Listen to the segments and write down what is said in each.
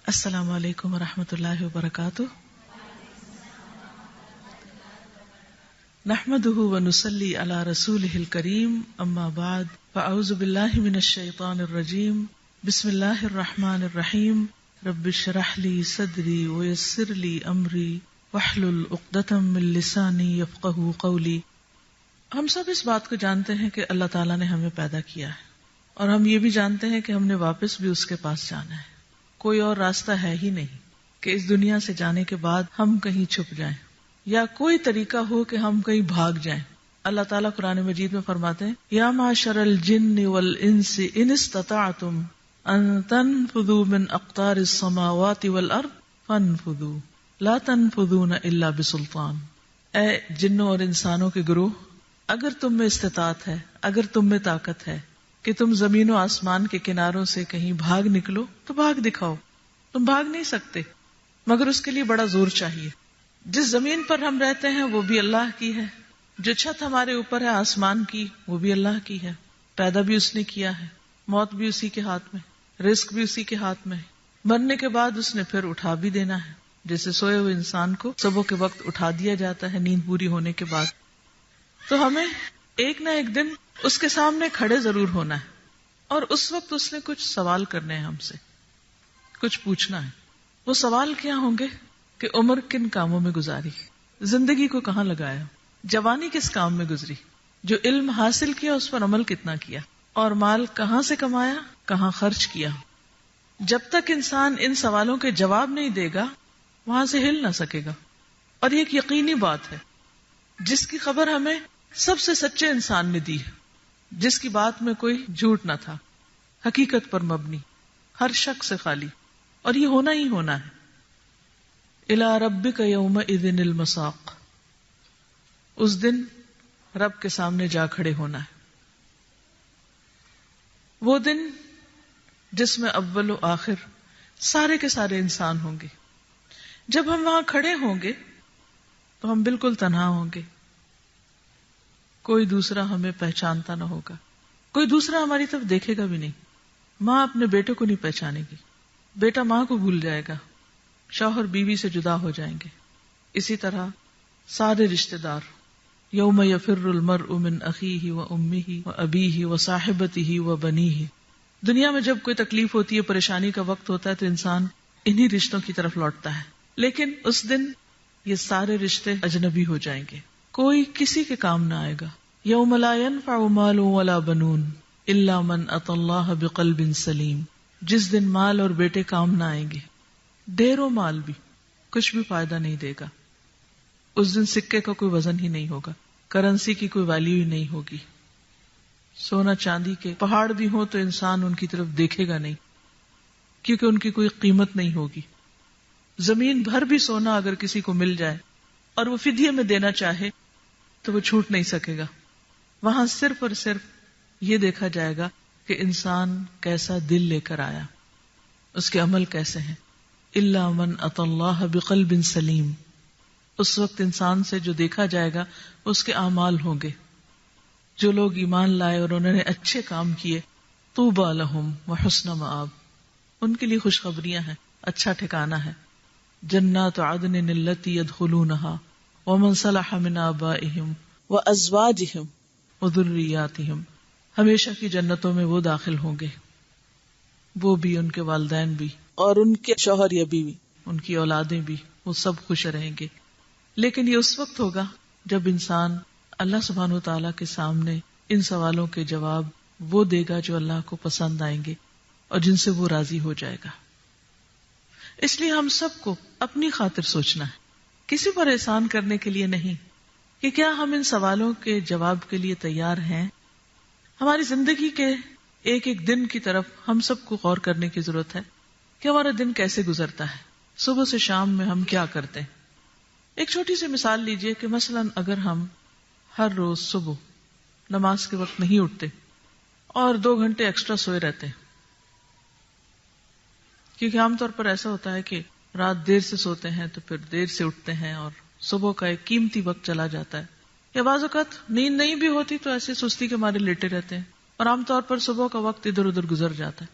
السلام علیکم ورحمۃ اللہ وبرکاتہ. نحمده ونصلی علی رسولہ الکریم. اما بعد فاعوذ باللہ من الشیطان الرجیم. بسم اللہ الرحمن الرحیم. رب اشرح لی صدری ویسر لی امری واحلل عقدۃ من لسانی یفقہوا قولی. ہم سب اس بات کو جانتے ہیں کہ اللہ تعالیٰ نے ہمیں پیدا کیا ہے، اور ہم یہ بھی جانتے ہیں کہ ہم نے واپس بھی اس کے پاس جانا ہے. کوئی اور راستہ ہے ہی نہیں کہ اس دنیا سے جانے کے بعد ہم کہیں چھپ جائیں یا کوئی طریقہ ہو کہ ہم کہیں بھاگ جائیں. اللہ تعالیٰ قرآن مجید میں فرماتے ہیں یا معشر الجن والانس ان استطعتم ان تنفذوا من اقطار السماوات والارض فانفذوا لا تنفذون الا بسلطان. اے جنوں اور انسانوں کے گروہ، اگر تم میں استطاعت ہے، اگر تم میں طاقت ہے کہ تم زمین و آسمان کے کناروں سے کہیں بھاگ نکلو تو بھاگ دکھاؤ. تم بھاگ نہیں سکتے مگر اس کے لیے بڑا زور چاہیے. جس زمین پر ہم رہتے ہیں وہ بھی اللہ کی ہے، جو چھت ہمارے اوپر ہے آسمان کی وہ بھی اللہ کی ہے. پیدا بھی اس نے کیا ہے، موت بھی اسی کے ہاتھ میں، رزق بھی اسی کے ہاتھ میں. مرنے کے بعد اس نے پھر اٹھا بھی دینا ہے، جیسے سوئے ہوئے انسان کو صبح کے وقت اٹھا دیا جاتا ہے نیند پوری ہونے کے بعد. تو ہمیں ایک نہ ایک دن اس کے سامنے کھڑے ضرور ہونا ہے، اور اس وقت اس نے کچھ سوال کرنے ہیں، ہم سے کچھ پوچھنا ہے. وہ سوال کیا ہوں گے کہ عمر کن کاموں میں گزاری، زندگی کو کہاں لگایا، جوانی کس کام میں گزری، جو علم حاصل کیا اس پر عمل کتنا کیا، اور مال کہاں سے کمایا، کہاں خرچ کیا. جب تک انسان ان سوالوں کے جواب نہیں دے گا وہاں سے ہل نہ سکے گا. اور یہ ایک یقینی بات ہے جس کی خبر ہمیں سب سے سچے انسان نے دی ہے، جس کی بات میں کوئی جھوٹ نہ تھا، حقیقت پر مبنی، ہر شک سے خالی. اور یہ ہونا ہی ہونا ہے. الی ربک یومئذ المساق. اس دن رب کے سامنے جا کھڑے ہونا ہے. وہ دن جس میں اول و آخر سارے کے سارے انسان ہوں گے. جب ہم وہاں کھڑے ہوں گے تو ہم بالکل تنہا ہوں گے. کوئی دوسرا ہمیں پہچانتا نہ ہوگا، کوئی دوسرا ہماری طرف دیکھے گا بھی نہیں. ماں اپنے بیٹے کو نہیں پہچانے گی، بیٹا ماں کو بھول جائے گا، شوہر بیوی سے جدا ہو جائیں گے. اسی طرح سارے رشتہ دار. یوم یفر المرء من اخیہ و امہ و ابیہ و صاحبتہ و بنیہ. دنیا میں جب کوئی تکلیف ہوتی ہے، پریشانی کا وقت ہوتا ہے تو انسان انہی رشتوں کی طرف لوٹتا ہے. لیکن اس دن یہ سارے رشتے اجنبی ہو جائیں گے، کوئی کسی کے کام نہ آئے گا. یوم لا ينفع مال ولا بنون الا من اتى الله بقلب سلیم. جس دن مال اور بیٹے کام نہ آئیں گے، ڈھیروں مال بھی کچھ بھی فائدہ نہیں دے گا. اس دن سکے کا کوئی وزن ہی نہیں ہوگا، کرنسی کی کوئی ویلیو ہی نہیں ہوگی. سونا چاندی کے پہاڑ بھی ہوں تو انسان ان کی طرف دیکھے گا نہیں، کیونکہ ان کی کوئی قیمت نہیں ہوگی. زمین بھر بھی سونا اگر کسی کو مل جائے اور وہ فدیے میں دینا چاہے تو وہ چھوٹ نہیں سکے گا. وہاں صرف اور صرف یہ دیکھا جائے گا کہ انسان کیسا دل لے کر آیا، اس کے عمل کیسے ہیں. الا من اتی اللہ بقلب سلیم. اس وقت انسان سے جو دیکھا جائے گا اس کے اعمال ہوں گے. جو لوگ ایمان لائے اور انہوں نے اچھے کام کیے، طوبی لہم وحسن مآب. ان کے لیے خوشخبریاں ہیں، اچھا ٹھکانہ ہے. جنات عدن التی یدخلونہا ومن صلح من آبائہم وازواجہم وذریاتہم. ہمیشہ کی جنتوں میں وہ داخل ہوں گے، وہ بھی، ان کے والدین بھی، اور ان کے شوہر یا بیوی، ان کی اولادیں بھی، وہ سب خوش رہیں گے. لیکن یہ اس وقت ہوگا جب انسان اللہ سبحانہ وتعالیٰ کے سامنے ان سوالوں کے جواب وہ دے گا جو اللہ کو پسند آئیں گے اور جن سے وہ راضی ہو جائے گا. اس لیے ہم سب کو اپنی خاطر سوچنا ہے، کسی پر احسان کرنے کے لیے نہیں، کہ کیا ہم ان سوالوں کے جواب کے لیے تیار ہیں. ہماری زندگی کے ایک ایک دن کی طرف ہم سب کو غور کرنے کی ضرورت ہے کہ ہمارا دن کیسے گزرتا ہے، صبح سے شام میں ہم کیا کرتے ہیں. ایک چھوٹی سی مثال لیجئے کہ مثلا اگر ہم ہر روز صبح نماز کے وقت نہیں اٹھتے اور 2 گھنٹے ایکسٹرا سوئے رہتے ہیں، کیونکہ عام طور پر ایسا ہوتا ہے کہ رات دیر سے سوتے ہیں تو پھر دیر سے اٹھتے ہیں اور صبح کا ایک قیمتی وقت چلا جاتا ہے. یا بعض اوقات نیند نہیں بھی ہوتی تو ایسے سستی کے مارے لیٹے رہتے ہیں اور عام طور پر صبح کا وقت ادھر ادھر گزر جاتا ہے.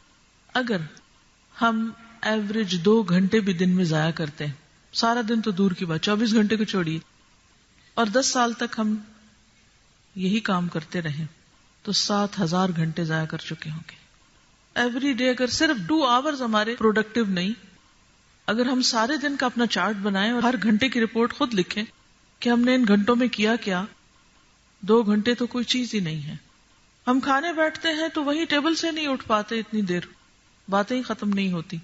اگر ہم ایوریج 2 گھنٹے بھی دن میں ضائع کرتے ہیں. سارا دن تو دور کی بات، 24 گھنٹے کو چھوڑیے، اور 10 سال تک ہم یہی کام کرتے رہے تو 7,000 گھنٹے ضائع کر چکے ہوں گے. ایوری ڈے اگر صرف 2 آورز ہمارے پروڈکٹیو نہیں، اگر ہم سارے دن کا اپنا چارٹ بنائیں اور ہر گھنٹے کی رپورٹ خود لکھیں کہ ہم نے ان گھنٹوں میں کیا کیا، 2 گھنٹے تو کوئی چیز ہی نہیں ہے. ہم کھانے بیٹھتے ہیں تو وہی ٹیبل سے نہیں اٹھ پاتے اتنی دیر، باتیں ہی ختم نہیں ہوتی،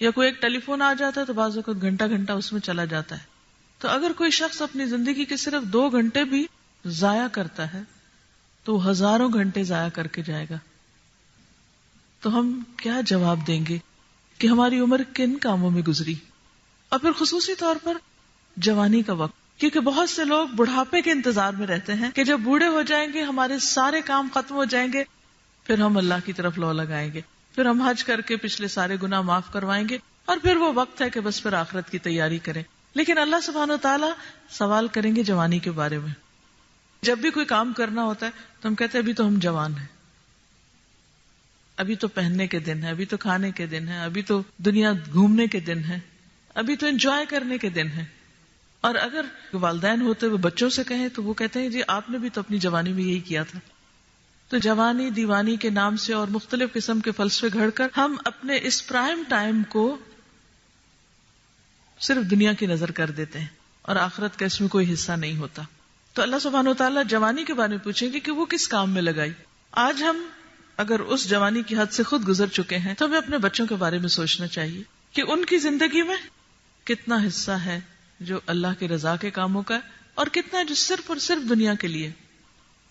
یا کوئی ایک ٹیلی فون آ جاتا ہے تو بعض اوقات گھنٹہ گھنٹہ اس میں چلا جاتا ہے. تو اگر کوئی شخص اپنی زندگی کے صرف 2 گھنٹے بھی ضائع کرتا ہے تو وہ ہزاروں گھنٹے ضائع کر کے جائے گا. تو ہم کیا جواب دیں گے کہ ہماری عمر کن کاموں میں گزری؟ اور پھر خصوصی طور پر جوانی کا وقت، کیونکہ بہت سے لوگ بڑھاپے کے انتظار میں رہتے ہیں کہ جب بوڑھے ہو جائیں گے ہمارے سارے کام ختم ہو جائیں گے، پھر ہم اللہ کی طرف لو لگائیں گے، پھر ہم حج کر کے پچھلے سارے گناہ معاف کروائیں گے، اور پھر وہ وقت ہے کہ بس پھر آخرت کی تیاری کریں. لیکن اللہ سبحانہ و تعالیٰ سوال کریں گے جوانی کے بارے میں. جب بھی کوئی کام کرنا ہوتا ہے تو ہم کہتے ہیں ابھی تو ہم جوان ہیں، ابھی تو پہننے کے دن ہے، ابھی تو کھانے کے دن ہے، ابھی تو دنیا گھومنے کے دن ہے، ابھی تو انجوائے کرنے کے دن ہے. اور اگر والدین ہوتے ہوئے بچوں سے کہیں تو وہ کہتے ہیں جی آپ نے بھی تو اپنی جوانی میں یہی کیا تھا. تو جوانی دیوانی کے نام سے اور مختلف قسم کے فلسفے گھڑ کر ہم اپنے اس پرائم ٹائم کو صرف دنیا کی نظر کر دیتے ہیں اور آخرت کا اس میں کوئی حصہ نہیں ہوتا. تو اللہ سبحانہ و تعالیٰ جوانی کے بارے میں پوچھیں گے کہ وہ کس کام میں لگائی. آج ہم اگر اس جوانی کی حد سے خود گزر چکے ہیں تو ہمیں اپنے بچوں کے بارے میں سوچنا چاہیے کہ ان کی زندگی میں کتنا حصہ ہے جو اللہ کی رضا کے کاموں کا ہے اور کتنا جو صرف اور صرف دنیا کے لیے.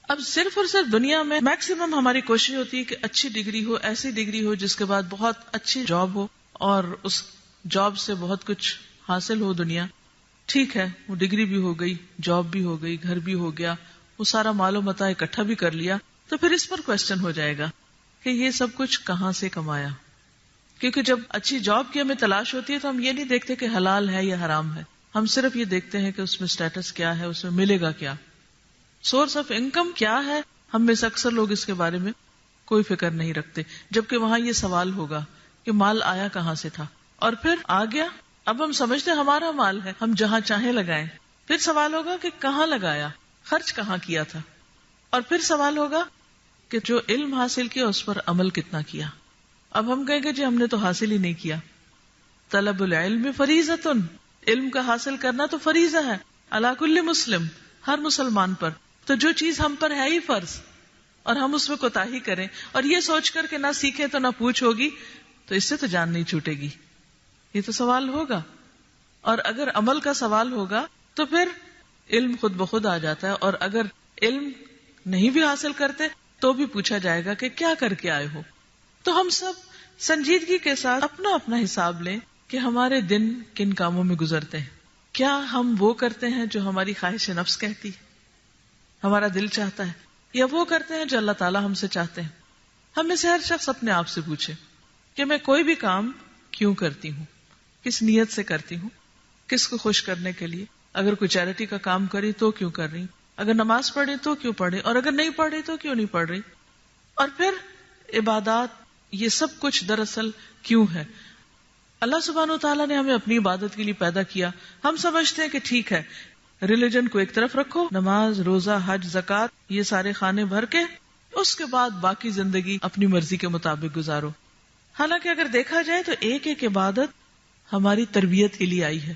اب صرف اور صرف دنیا میں میکسیمم ہماری کوشش ہوتی ہے کہ اچھی ڈگری ہو، ایسی ڈگری ہو جس کے بعد بہت اچھی جاب ہو اور اس جاب سے بہت کچھ حاصل ہو. دنیا ٹھیک ہے، وہ ڈگری بھی ہو گئی، جاب بھی ہو گئی، گھر بھی ہو گیا، وہ سارا مال و متاع اکٹھا بھی کر لیا، تو پھر اس پر کوشچن ہو جائے گا کہ یہ سب کچھ کہاں سے کمایا. کیونکہ جب اچھی جاب کی ہمیں تلاش ہوتی ہے تو ہم یہ نہیں دیکھتے کہ حلال ہے یا حرام ہے، ہم صرف یہ دیکھتے ہیں کہ اس میں سٹیٹس کیا ہے، اس میں ملے گا کیا، سورس آف انکم کیا ہے. ہم میں سے اکثر لوگ اس کے بارے میں کوئی فکر نہیں رکھتے، جبکہ وہاں یہ سوال ہوگا کہ مال آیا کہاں سے تھا. اور پھر آ گیا، اب ہم سمجھتے ہیں ہمارا مال ہے، ہم جہاں چاہیں لگائیں. پھر سوال ہوگا کہ کہاں لگایا، خرچ کہاں کیا تھا. اور پھر سوال ہوگا کہ جو علم حاصل کیا اس پر عمل کتنا کیا. اب ہم کہیں گے جی ہم نے تو حاصل ہی نہیں کیا. طلب العلم فریضۃ، علم کا حاصل کرنا تو فریضہ ہے علی کل مسلم، ہر مسلمان پر. تو جو چیز ہم پر ہے ہی فرض اور ہم اس میں کوتاہی کریں اور یہ سوچ کر کہ نہ سیکھیں تو نہ پوچھ ہوگی، تو اس سے تو جان نہیں چھوٹے گی. یہ تو سوال ہوگا. اور اگر عمل کا سوال ہوگا تو پھر علم خود بخود آ جاتا ہے. اور اگر علم نہیں بھی حاصل کرتے تو بھی پوچھا جائے گا کہ کیا کر کے آئے ہو. تو ہم سب سنجیدگی کے ساتھ اپنا اپنا حساب لیں کہ ہمارے دن کن کاموں میں گزرتے ہیں. کیا ہم وہ کرتے ہیں جو ہماری خواہش نفس کہتی ہے، ہمارا دل چاہتا ہے، یا وہ کرتے ہیں جو اللہ تعالیٰ ہم سے چاہتے ہیں. ہم میں سے ہر شخص اپنے آپ سے پوچھے کہ میں کوئی بھی کام کیوں کرتی ہوں، کس نیت سے کرتی ہوں، کس کو خوش کرنے کے لیے. اگر کوئی چیریٹی کا کام کری تو کیوں کر رہی، اگر نماز پڑھی تو کیوں پڑھے، اور اگر نہیں پڑھی تو کیوں نہیں پڑھ رہی. اور پھر عبادات، یہ سب کچھ دراصل کیوں ہے. اللہ سبحانہ و تعالیٰ نے ہمیں اپنی عبادت کے لیے پیدا کیا. ہم سمجھتے ہیں کہ ٹھیک ہے ریلیجن کو ایک طرف رکھو، نماز، روزہ، حج، زکوٰۃ، یہ سارے خانے بھر کے اس کے بعد باقی زندگی اپنی مرضی کے مطابق گزارو. حالانکہ اگر دیکھا جائے تو ایک ایک عبادت ہماری تربیت کے لیے آئی ہے.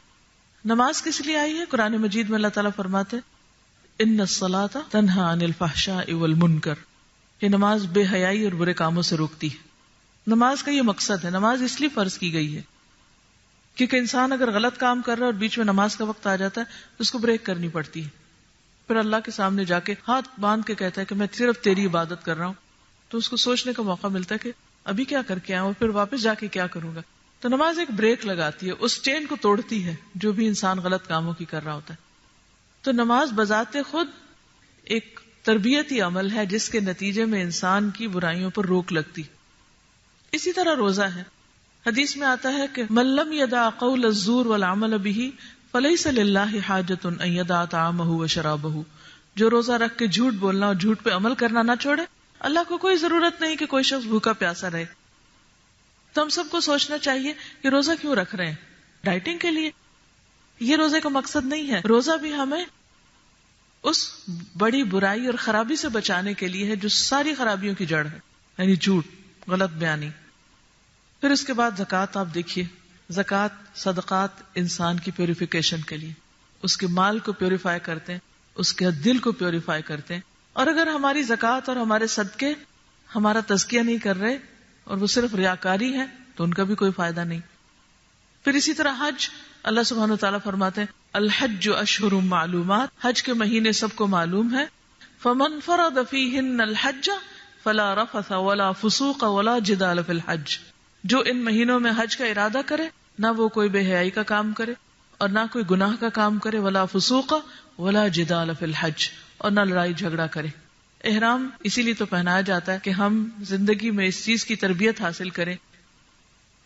نماز کس لیے آئی ہے؟ قرآن مجید میں اللہ تعالیٰ فرماتے ان الصلاۃ تنہی عن الفحشاء والمنکر، یہ نماز بے حیائی اور برے کاموں سے روکتی ہے. نماز کا یہ مقصد ہے. نماز اس لیے فرض کی گئی ہے کیونکہ انسان اگر غلط کام کر رہا ہے اور بیچ میں نماز کا وقت آ جاتا ہے تو اس کو بریک کرنی پڑتی ہے. پھر اللہ کے سامنے جا کے ہاتھ باندھ کے کہتا ہے کہ میں صرف تیری عبادت کر رہا ہوں. تو اس کو سوچنے کا موقع ملتا ہے کہ ابھی کیا کر کے آیا اور پھر واپس جا کے کیا کروں گا. تو نماز ایک بریک لگاتی ہے، اس چین کو توڑتی ہے جو بھی انسان غلط کاموں کی کر رہا ہوتا ہے. تو نماز بذات خود ایک تربیتی عمل ہے جس کے نتیجے میں انسان کی برائیوں پر روک لگتی. اسی طرح روزہ ہے. حدیث میں آتا ہے کہ من لم یدع قول الزور والعمل به فلیس للہ حاجۃ ان یدع طعامہ وشرابہ. جو روزہ رکھ کے جھوٹ بولنا اور جھوٹ پہ عمل کرنا نہ چھوڑے، اللہ کو کوئی ضرورت نہیں کہ کوئی شخص بھوکا پیاسا رہے. تو ہم سب کو سوچنا چاہیے کہ روزہ کیوں رکھ رہے ہیں؟ ڈائٹنگ کے لیے؟ یہ روزے کا مقصد نہیں ہے. روزہ بھی ہمیں اس بڑی برائی اور خرابی سے بچانے کے لیے ہے جو ساری خرابیوں کی جڑ ہے، یعنی جھوٹ، غلط بیانی. پھر اس کے بعد زکوٰۃ. آپ دیکھیے زکوٰۃ، صدقات انسان کی پیوریفیکیشن کے لیے، اس کے مال کو پیوریفائی کرتے ہیں، اس کے دل کو پیوریفائی کرتے ہیں. اور اگر ہماری زکوٰۃ اور ہمارے صدقے ہمارا تزکیہ نہیں کر رہے اور وہ صرف ریاکاری ہے تو ان کا بھی کوئی فائدہ نہیں. پھر اسی طرح حج، اللہ سبحانہ وتعالیٰ فرماتے ہیں الحج اشہر معلومات، حج کے مہینے سب کو معلوم ہے. فمن فرض فیہن الحج فلا رفث ولا فسوق ولا جدال فی الحج، جو ان مہینوں میں حج کا ارادہ کرے نہ وہ کوئی بے حیائی کا کام کرے اور نہ کوئی گناہ کا کام کرے، ولا فسوق ولا جدال فی الحج، اور نہ لڑائی جھگڑا کرے. احرام اسی لیے تو پہنایا جاتا ہے کہ ہم زندگی میں اس چیز کی تربیت حاصل کریں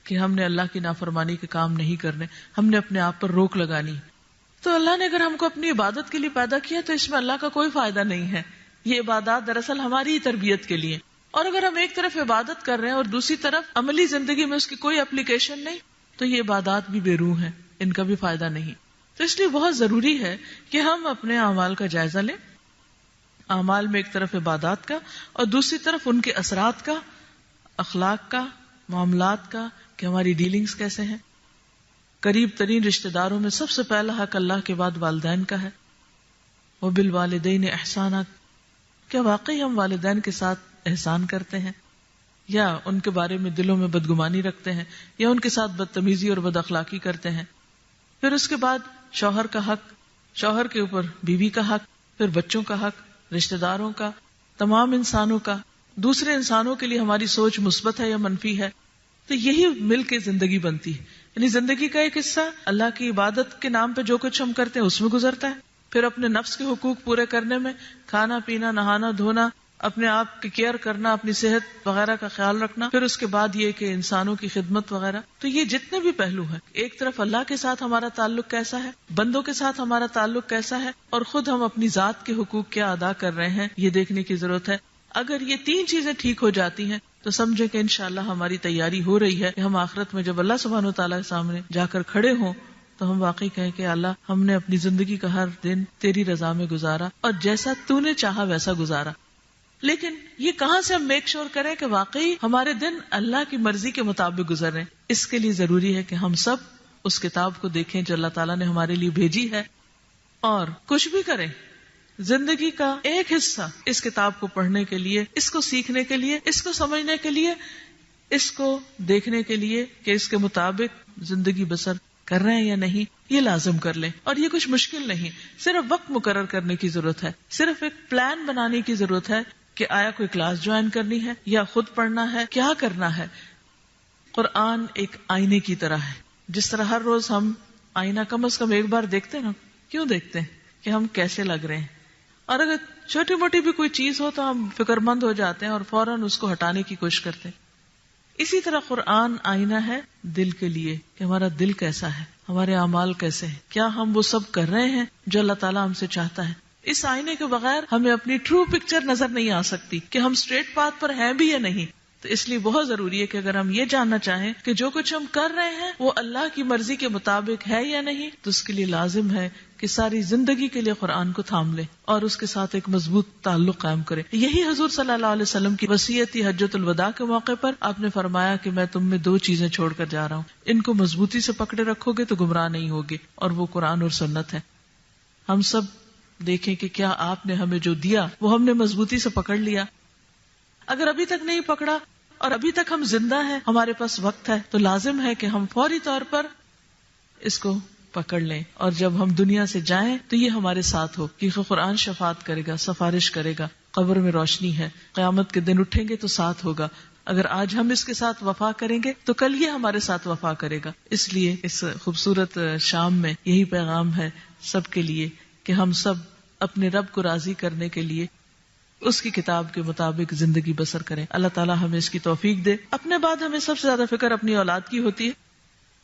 کہ ہم نے اللہ کی نافرمانی کے کام نہیں کرنے، ہم نے اپنے آپ پر روک لگانی. تو اللہ نے اگر ہم کو اپنی عبادت کے لیے پیدا کیا تو اس میں اللہ کا کوئی فائدہ نہیں ہے. یہ عبادات دراصل ہماری ہی تربیت کے لیے. اور اگر ہم ایک طرف عبادت کر رہے ہیں اور دوسری طرف عملی زندگی میں اس کی کوئی اپلیکیشن نہیں تو یہ عبادات بھی بے روح ہیں، ان کا بھی فائدہ نہیں. تو اس لیے بہت ضروری ہے کہ ہم اپنے اعمال کا جائزہ لیں. اعمال میں ایک طرف عبادات کا اور دوسری طرف ان کے اثرات کا، اخلاق کا، معاملات کا، کہ ہماری ڈیلنگز کیسے ہیں. قریب ترین رشتہ داروں میں سب سے پہلا حق اللہ کے بعد والدین کا ہے. وبالوالدین احسانا، کیا واقعی ہم والدین کے ساتھ احسان کرتے ہیں یا ان کے بارے میں دلوں میں بدگمانی رکھتے ہیں یا ان کے ساتھ بدتمیزی اور بد اخلاقی کرتے ہیں. پھر اس کے بعد شوہر کا حق، شوہر کے اوپر بیوی کا حق، پھر بچوں کا حق، رشتہ داروں کا، تمام انسانوں کا. دوسرے انسانوں کے لیے ہماری سوچ مثبت ہے یا منفی ہے. تو یہی مل کے زندگی بنتی ہے. یعنی زندگی کا ایک حصہ اللہ کی عبادت کے نام پہ جو کچھ ہم کرتے ہیں اس میں گزرتا ہے. پھر اپنے نفس کے حقوق پورے کرنے میں کھانا پینا، نہانا دھونا، اپنے آپ کی کیئر کرنا، اپنی صحت وغیرہ کا خیال رکھنا. پھر اس کے بعد یہ کہ انسانوں کی خدمت وغیرہ. تو یہ جتنے بھی پہلو ہیں، ایک طرف اللہ کے ساتھ ہمارا تعلق کیسا ہے، بندوں کے ساتھ ہمارا تعلق کیسا ہے، اور خود ہم اپنی ذات کے حقوق کیا ادا کر رہے ہیں، یہ دیکھنے کی ضرورت ہے. اگر یہ تین چیزیں ٹھیک ہو جاتی ہیں تو سمجھے کہ انشاءاللہ ہماری تیاری ہو رہی ہے کہ ہم آخرت میں جب اللہ سبحانہ وتعالیٰ کے سامنے جا کر کھڑے ہوں تو ہم واقعی کہیں کہ اللہ ہم نے اپنی زندگی کا ہر دن تیری رضا میں گزارا اور جیسا تو نے چاہا ویسا گزارا. لیکن یہ کہاں سے ہم میک شور کریں کہ واقعی ہمارے دن اللہ کی مرضی کے مطابق گزر رہے ہیں؟ اس کے لیے ضروری ہے کہ ہم سب اس کتاب کو دیکھیں جو اللہ تعالیٰ نے ہمارے لیے بھیجی ہے، اور کچھ بھی کریں زندگی کا ایک حصہ اس کتاب کو پڑھنے کے لیے، اس کو سیکھنے کے لیے، اس کو سمجھنے کے لیے، اس کو دیکھنے کے لیے کہ اس کے مطابق زندگی بسر کر رہے ہیں یا نہیں، یہ لازم کر لیں. اور یہ کچھ مشکل نہیں، صرف وقت مقرر کرنے کی ضرورت ہے، صرف ایک پلان بنانے کی ضرورت ہے کہ آیا کوئی کلاس جوائن کرنی ہے یا خود پڑھنا ہے، کیا کرنا ہے. قرآن ایک آئینے کی طرح ہے. جس طرح ہر روز ہم آئینہ کم از کم ایک بار دیکھتے ہیں نا، کیوں دیکھتے ہیں؟ کہ ہم کیسے لگ رہے ہیں. اور اگر چھوٹی موٹی بھی کوئی چیز ہو تو ہم فکر مند ہو جاتے ہیں اور فوراً اس کو ہٹانے کی کوشش کرتے ہیں. اسی طرح قرآن آئینہ ہے دل کے لیے کہ ہمارا دل کیسا ہے، ہمارے اعمال کیسے ہیں، کیا ہم وہ سب کر رہے ہیں جو اللہ تعالیٰ ہم سے چاہتا ہے. اس آئینے کے بغیر ہمیں اپنی ٹرو پکچر نظر نہیں آ سکتی کہ ہم اسٹریٹ پاتھ پر ہیں بھی یا نہیں. تو اس لیے بہت ضروری ہے کہ اگر ہم یہ جاننا چاہیں کہ جو کچھ ہم کر رہے ہیں وہ اللہ کی مرضی کے مطابق ہے یا نہیں، تو اس کے لیے لازم ہے کہ ساری زندگی کے لیے قرآن کو تھام لیں اور اس کے ساتھ ایک مضبوط تعلق قائم کریں. یہی حضور صلی اللہ علیہ وسلم کی وصیت تھی. حجۃ الوداع کے موقع پر آپ نے فرمایا کہ میں تم میں دو چیزیں چھوڑ کر جا رہا ہوں، ان کو مضبوطی سے پکڑے رکھو گے تو گمراہ نہیں ہوگے، اور وہ قرآن اور سنت ہے. ہم سب دیکھیں کہ کیا آپ نے ہمیں جو دیا وہ ہم نے مضبوطی سے پکڑ لیا. اگر ابھی تک نہیں پکڑا اور ابھی تک ہم زندہ ہیں، ہمارے پاس وقت ہے، تو لازم ہے کہ ہم فوری طور پر اس کو پکڑ لیں، اور جب ہم دنیا سے جائیں تو یہ ہمارے ساتھ ہو. کیونکہ قرآن شفاعت کرے گا، سفارش کرے گا، قبر میں روشنی ہے، قیامت کے دن اٹھیں گے تو ساتھ ہوگا. اگر آج ہم اس کے ساتھ وفا کریں گے تو کل یہ ہمارے ساتھ وفا کرے گا. اس لیے اس خوبصورت شام میں یہی پیغام ہے سب کے لیے کہ ہم سب اپنے رب کو راضی کرنے کے لیے اس کی کتاب کے مطابق زندگی بسر کریں. اللہ تعالیٰ ہمیں اس کی توفیق دے. اپنے بعد ہمیں سب سے زیادہ فکر اپنی اولاد کی ہوتی ہے.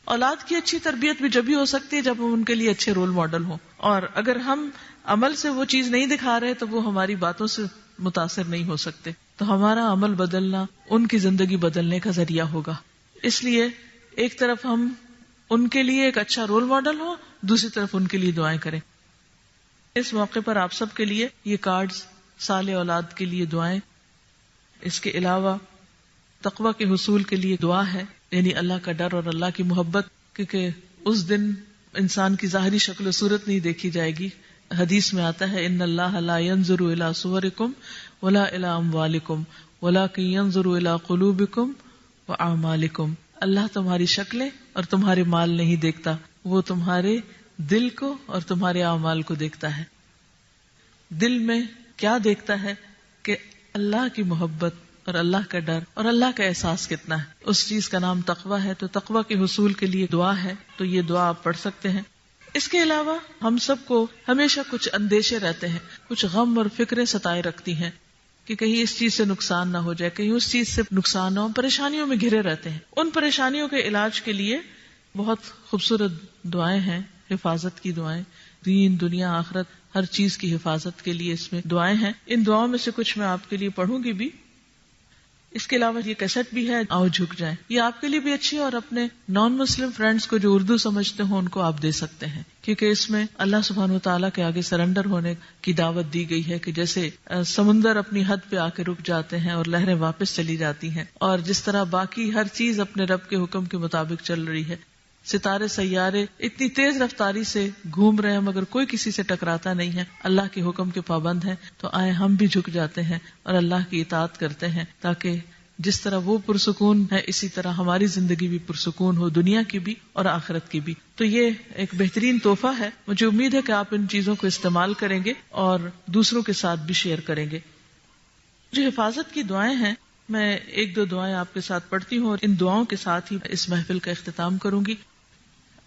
اولاد کی اچھی تربیت بھی جب ہی ہو سکتی ہے جب ہم ان کے لیے اچھے رول ماڈل ہوں، اور اگر ہم عمل سے وہ چیز نہیں دکھا رہے تو وہ ہماری باتوں سے متاثر نہیں ہو سکتے. تو ہمارا عمل بدلنا ان کی زندگی بدلنے کا ذریعہ ہوگا. اس لیے ایک طرف ہم ان کے لیے ایک اچھا رول ماڈل ہو، دوسری طرف ان کے لیے دعائیں کریں. اس موقع پر آپ سب کے لیے یہ کارڈز صالح اولاد کے لیے دعائیں، اس کے علاوہ تقوی کے حصول کے لیے دعا ہے، یعنی اللہ کا ڈر اور اللہ کی محبت، کیونکہ اس دن انسان کی ظاہری شکل و صورت نہیں دیکھی جائے گی. حدیث میں آتا ہے ان اللہ لا ينظر الى صورکم ولا الى اموالکم ولکن ينظر الى قلوبکم واعمالکم. اللہ تمہاری شکلیں اور تمہارے مال نہیں دیکھتا، وہ تمہارے دل کو اور تمہارے اعمال کو دیکھتا ہے. دل میں کیا دیکھتا ہے کہ اللہ کی محبت اور اللہ کا ڈر اور اللہ کا احساس کتنا ہے. اس چیز کا نام تقوی ہے. تو تقوی کے حصول کے لیے دعا ہے، تو یہ دعا آپ پڑھ سکتے ہیں. اس کے علاوہ ہم سب کو ہمیشہ کچھ اندیشے رہتے ہیں، کچھ غم اور فکریں ستائے رکھتی ہیں کہ کہیں اس چیز سے نقصان نہ ہو جائے، کہیں اس چیز سے نقصان نہ ہو. پریشانیوں میں گھرے رہتے ہیں. ان پریشانیوں کے علاج کے لیے بہت خوبصورت دعائیں ہیں، حفاظت کی دعائیں، دین دنیا آخرت ہر چیز کی حفاظت کے لیے اس میں دعائیں ہیں. ان دعاؤں میں سے کچھ میں آپ کے لیے پڑھوں گی بھی. اس کے علاوہ یہ کیسٹ بھی ہے، آؤ جھک جائیں، یہ آپ کے لیے بھی اچھی ہے، اور اپنے نان مسلم فرینڈز کو جو اردو سمجھتے ہوں ان کو آپ دے سکتے ہیں، کیونکہ اس میں اللہ سبحانہ و تعالیٰ کے آگے سرنڈر ہونے کی دعوت دی گئی ہے کہ جیسے سمندر اپنی حد پہ آ کے رک جاتے ہیں اور لہریں واپس چلی جاتی ہیں، اور جس طرح باقی ہر چیز اپنے رب کے حکم کے مطابق چل رہی ہے. ستارے سیارے اتنی تیز رفتاری سے گھوم رہے ہیں مگر کوئی کسی سے ٹکراتا نہیں ہے، اللہ کے حکم کے پابند ہیں. تو آئے ہم بھی جھک جاتے ہیں اور اللہ کی اطاعت کرتے ہیں، تاکہ جس طرح وہ پرسکون ہے اسی طرح ہماری زندگی بھی پرسکون ہو، دنیا کی بھی اور آخرت کی بھی. تو یہ ایک بہترین تحفہ ہے. مجھے امید ہے کہ آپ ان چیزوں کو استعمال کریں گے اور دوسروں کے ساتھ بھی شیئر کریں گے. جو حفاظت کی دعائیں ہیں، میں ایک دو دعائیں آپ کے ساتھ پڑھتی ہوں اور ان دعاؤں کے ساتھ ہی اس محفل کا اختتام کروں گی.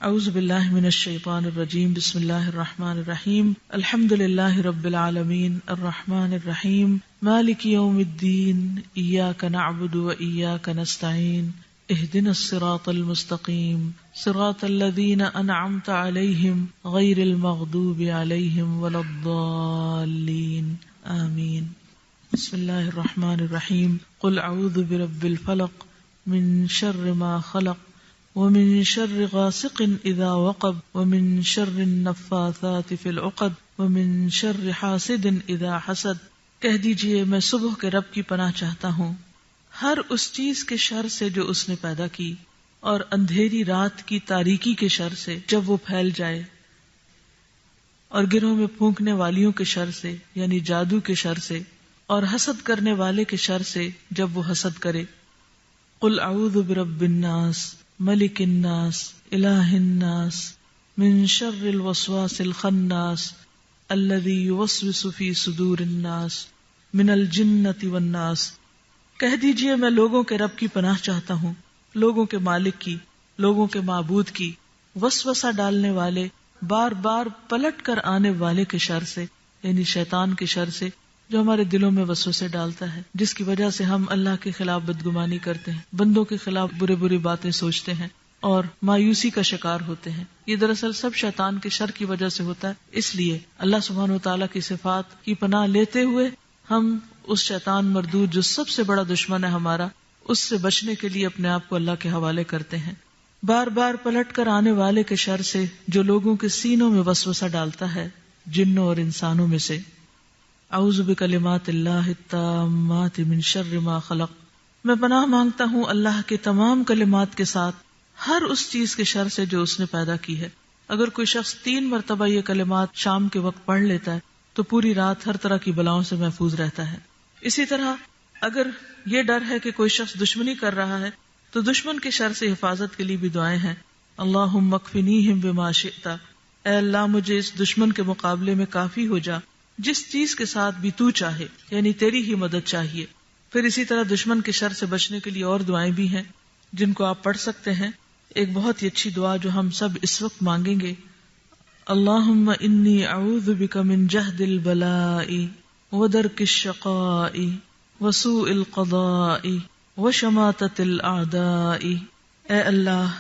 اعوذ باللہ من الشیطان الرجیم. بسم اللہ الرحمن الرحیم. الحمد للہ رب العالمین الرحمن الرحیم مالک یوم الدین. ایاک نعبد و ایاک نستعین. اہدنا الصراط المستقیم صراط الذین انعمت علیہم غیر المغضوب علیہم ولا الضالین آمین. بسم اللہ الرحمن الرحیم. قل اعوذ برب الفلق من شر ما خلق ومن شر غاسق اذا وقب ومن شر النفاثات في العقد ومن شر حاسد اذا حسد. کہہ دیجئے میں صبح کے رب کی پناہ چاہتا ہوں ہر اس چیز کے شر سے جو اس نے پیدا کی، اور اندھیری رات کی تاریکی کے شر سے جب وہ پھیل جائے، اور گرہوں میں پھونکنے والیوں کے شر سے یعنی جادو کے شر سے، اور حسد کرنے والے کے شر سے جب وہ حسد کرے. قل اعوذ برب الناس ملک الناس الہ الناس من شر الوسواس الخناس الذی یوسوس فی صدور الناس من الجنۃ والناس. کہہ دیجئے میں لوگوں کے رب کی پناہ چاہتا ہوں، لوگوں کے مالک کی، لوگوں کے معبود کی، وسوسہ ڈالنے والے، بار بار پلٹ کر آنے والے کے شر سے یعنی شیطان کے شر سے جو ہمارے دلوں میں وسوسے ڈالتا ہے، جس کی وجہ سے ہم اللہ کے خلاف بدگمانی کرتے ہیں، بندوں کے خلاف برے برے باتیں سوچتے ہیں اور مایوسی کا شکار ہوتے ہیں. یہ دراصل سب شیطان کے شر کی وجہ سے ہوتا ہے. اس لیے اللہ سبحانہ و تعالیٰ کی صفات کی پناہ لیتے ہوئے ہم اس شیطان مردود جو سب سے بڑا دشمن ہے ہمارا، اس سے بچنے کے لیے اپنے آپ کو اللہ کے حوالے کرتے ہیں. بار بار پلٹ کر آنے والے کے شر سے جو لوگوں کے سینوں میں وسوسہ ڈالتا ہے، جنوں اور انسانوں میں سے. اعوذ بکلمات اللہ التامات من شر ما خلق. میں پناہ مانگتا ہوں اللہ کے تمام کلمات کے ساتھ ہر اس چیز کے شر سے جو اس نے پیدا کی ہے. اگر کوئی شخص 3 مرتبہ یہ کلمات شام کے وقت پڑھ لیتا ہے تو پوری رات ہر طرح کی بلاؤں سے محفوظ رہتا ہے. اسی طرح اگر یہ ڈر ہے کہ کوئی شخص دشمنی کر رہا ہے تو دشمن کے شر سے حفاظت کے لیے بھی دعائیں ہیں. اللہم اکفنیہم بما شئت. اے اللہ مجھے اس دشمن کے مقابلے میں کافی ہو جا جس چیز کے ساتھ بھی تو چاہے، یعنی تیری ہی مدد چاہیے. پھر اسی طرح دشمن کے شر سے بچنے کے لیے اور دعائیں بھی ہیں جن کو آپ پڑھ سکتے ہیں. ایک بہت ہی اچھی دعا جو ہم سب اس وقت مانگیں گے، اللہم انی اعوذ بک من جہد البلاء ودرک الشقاء وسوء القضاء وشماتۃ الاعداء. اے اللہ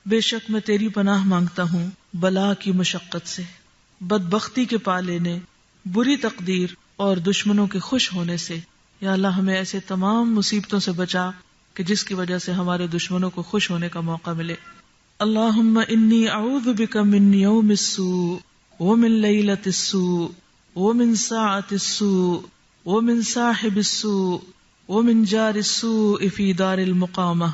بے شک میں تیری پناہ مانگتا ہوں بلا کی مشقت سے، بدبختی کے پا لینے، بری تقدیر اور دشمنوں کے خوش ہونے سے. یا اللہ ہمیں ایسے تمام مصیبتوں سے بچا کہ جس کی وجہ سے ہمارے دشمنوں کو خوش ہونے کا موقع ملے. اللہم انی اعوذ بک من یوم السوء ومن لیلۃ السوء ومن ساعۃ السوء ومن صاحب السوء ومن جار السوء فی دار المقامہ.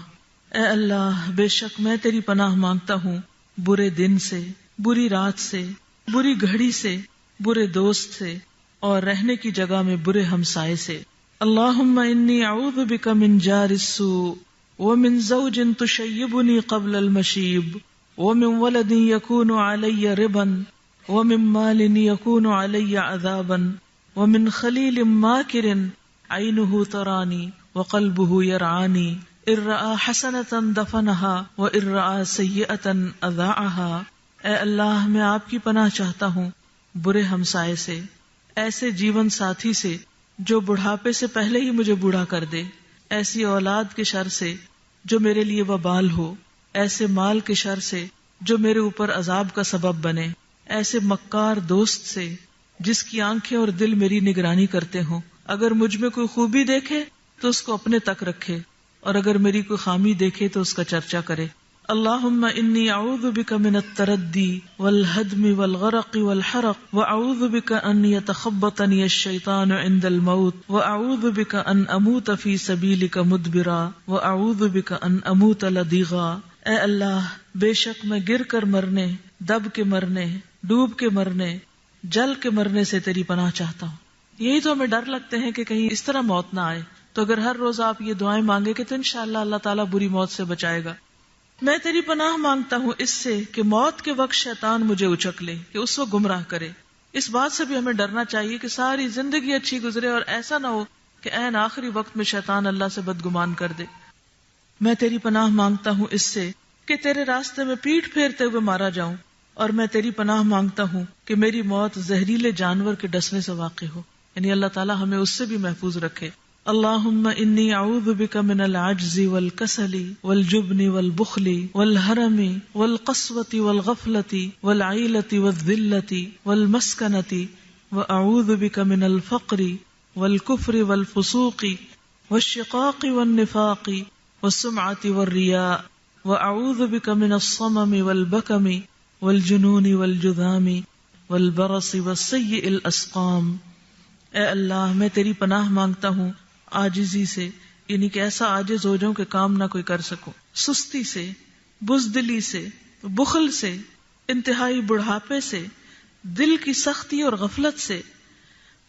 اے اللہ، بے شک میں تیری پناہ مانگتا ہوں برے دن سے، بری رات سے، بری گھڑی سے، برے دوست سے، اور رہنے کی جگہ میں برے ہمسائے سے. اللہم انی اعوذ بک من جار السوء ومن زوج تشیبنی قبل المشیب ومن ولد یکون علی ربا ومن مال یکون علی عذابا ومن خلیل ماکر عینہ ترانی وقلبہ یرعانی ان رأى حسنة دفنها وان رأى سیئة اذاعها. اے اللہ، میں آپ کی پناہ چاہتا ہوں برے ہمسائے سے، ایسے جیون ساتھی سے جو بڑھاپے سے پہلے ہی مجھے بوڑھا کر دے، ایسی اولاد کے شر سے جو میرے لیے وبال ہو، ایسے مال کے شر سے جو میرے اوپر عذاب کا سبب بنے، ایسے مکار دوست سے جس کی آنکھیں اور دل میری نگرانی کرتے ہوں. اگر مجھ میں کوئی خوبی دیکھے تو اس کو اپنے تک رکھے، اور اگر میری کوئی خامی دیکھے تو اس کا چرچا کرے. اللہم انی اعوذ بک من التردی والہدم والغرق والحرق واعوذ بک ان یتخبطنی الشیطان عند الموت واعوذ بک ان اموت فی سبیلک مدبرا واعوذ بک ان اموت لدیغا. اے اللہ، بے شک میں گر کر مرنے، دب کے مرنے، ڈوب کے مرنے، جل کے مرنے سے تیری پناہ چاہتا ہوں. یہی تو ہمیں ڈر لگتے ہیں کہ کہیں اس طرح موت نہ آئے. تو اگر ہر روز آپ یہ دعائیں مانگے کہ تو انشاءاللہ اللہ تعالیٰ بری موت سے بچائے گا. میں تیری پناہ مانگتا ہوں اس سے کہ موت کے وقت شیطان مجھے اچک لے، کہ اس کو گمراہ کرے. اس بات سے بھی ہمیں ڈرنا چاہیے کہ ساری زندگی اچھی گزرے اور ایسا نہ ہو کہ عین آخری وقت میں شیطان اللہ سے بدگمان کر دے. میں تیری پناہ مانگتا ہوں اس سے کہ تیرے راستے میں پیٹھ پھیرتے ہوئے مارا جاؤں، اور میں تیری پناہ مانگتا ہوں کہ میری موت زہریلے جانور کے ڈسنے سے واقع ہو، یعنی اللہ تعالیٰ ہمیں اس سے بھی محفوظ رکھے. اللہم انی اعوذ بک من العجز والکسل والجبن والبخل والحرم والقسوة والغفلة والعیلة والذلة والمسکنة واعوذ بک من الفقر والکفر والفسوق والشقاق والنفاق والسمعة والریاء واعوذ بک من الصمم والبکم والجنون والجذام والبرص والسیء الاسقام. اے اللہ، میں تیری پناہ مانگتا ہوں عاجزی سے، یعنی کہ ایسا عاجز ہو جاؤں کہ کام نہ کوئی کر سکوں، سستی سے، بزدلی سے، بخل سے، انتہائی بڑھاپے سے، دل کی سختی اور غفلت سے،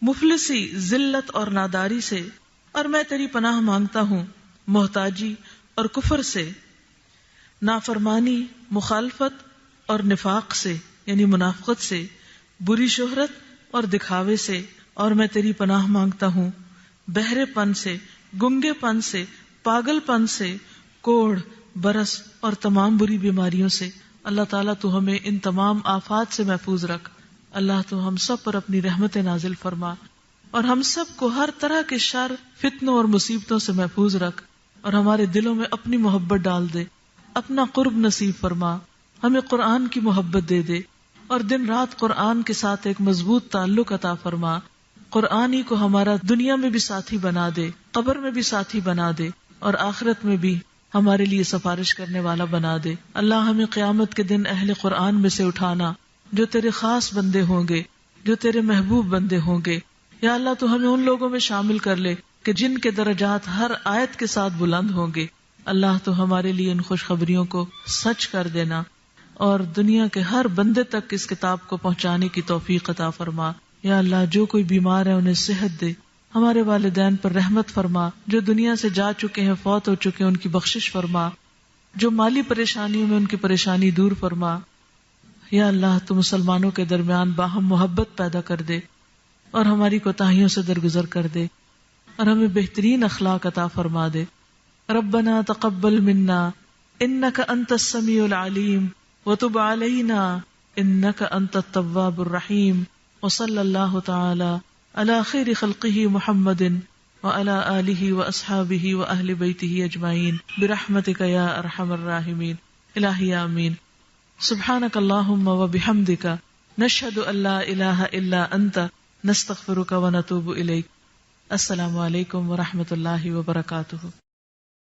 مفلسی، ذلت اور ناداری سے، اور میں تیری پناہ مانگتا ہوں محتاجی اور کفر سے، نافرمانی، مخالفت اور نفاق سے، یعنی منافقت سے، بری شہرت اور دکھاوے سے، اور میں تیری پناہ مانگتا ہوں بہرے پن سے، گنگے پن سے، پاگل پن سے، کوڑھ، برس اور تمام بری بیماریوں سے. اللہ تعالیٰ تو ہمیں ان تمام آفات سے محفوظ رکھ. اللہ تو ہم سب پر اپنی رحمت نازل فرما، اور ہم سب کو ہر طرح کے شر، فتنوں اور مصیبتوں سے محفوظ رکھ، اور ہمارے دلوں میں اپنی محبت ڈال دے، اپنا قرب نصیب فرما، ہمیں قرآن کی محبت دے دے، اور دن رات قرآن کے ساتھ ایک مضبوط تعلق عطا فرما. قرآن ہی کو ہمارا دنیا میں بھی ساتھی بنا دے، قبر میں بھی ساتھی بنا دے، اور آخرت میں بھی ہمارے لیے سفارش کرنے والا بنا دے. اللہ ہمیں قیامت کے دن اہل قرآن میں سے اٹھانا، جو تیرے خاص بندے ہوں گے، جو تیرے محبوب بندے ہوں گے. یا اللہ تو ہمیں ان لوگوں میں شامل کر لے کہ جن کے درجات ہر آیت کے ساتھ بلند ہوں گے. اللہ تو ہمارے لیے ان خوشخبریوں کو سچ کر دینا، اور دنیا کے ہر بندے تک اس کتاب کو پہنچانے کی توفیق عطا فرما. یا اللہ جو کوئی بیمار ہے انہیں صحت دے، ہمارے والدین پر رحمت فرما، جو دنیا سے جا چکے ہیں، فوت ہو چکے ہیں، ان کی بخشش فرما، جو مالی پریشانیوں میں ان کی پریشانی دور فرما. یا اللہ تو مسلمانوں کے درمیان باہم محبت پیدا کر دے، اور ہماری کوتاہیوں سے درگزر کر دے، اور ہمیں بہترین اخلاق عطا فرما دے. ربنا تقبل منا انک انت السمیع العلیم وتب علینا انک انت التواب الرحیم. وصلی اللہ تعالی علی خیر خلقہ محمد وعلی آلہ واصحابہ واہل بیتہ اجمعین برحمتک یا ارحم الراحمین. الہی آمین. سبحانک اللہم وبحمدک نشہد ان لا الہ الا انت نستغفرک ونتوب الیک. السلام علیکم ورحمۃ اللہ وبرکاتہ.